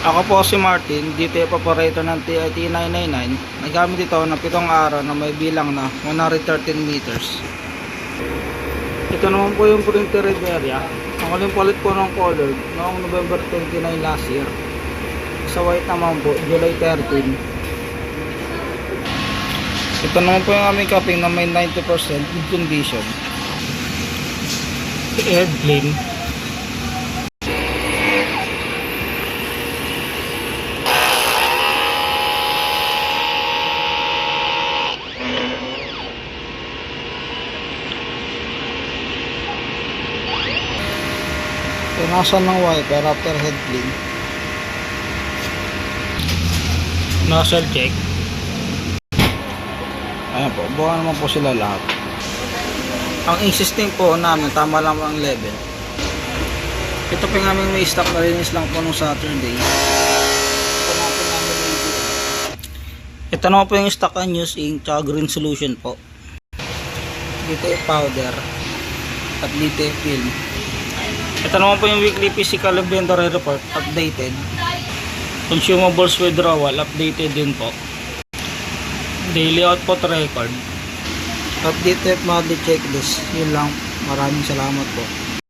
Ako po si Martin, DTF operator ng TIT 999. Nagamit ito ng 7 araw na may bilang na 113 meters. Ito naman po yung printer area. Ang huling palit po ng color noong November 29 last year. Sa white naman po, July 13. Ito naman po yung aming cupping na may 90% good condition. Air clean. Punasan ng wiper after head clean. Nozzle check. Ayan po, buka naman po sila lahat. Ang existing po namin, tama lang ang level. Ito po yung aming may stock na linis lang po nung Saturday. Ito naman po yung stock and use ink tsaka green solution po. DTF powder at DTF film. Ito naman po yung weekly physical inventory report, updated. Consumables withdrawal, updated din po. Daily output record. Updated monthly checklist. Yun lang. Maraming salamat po.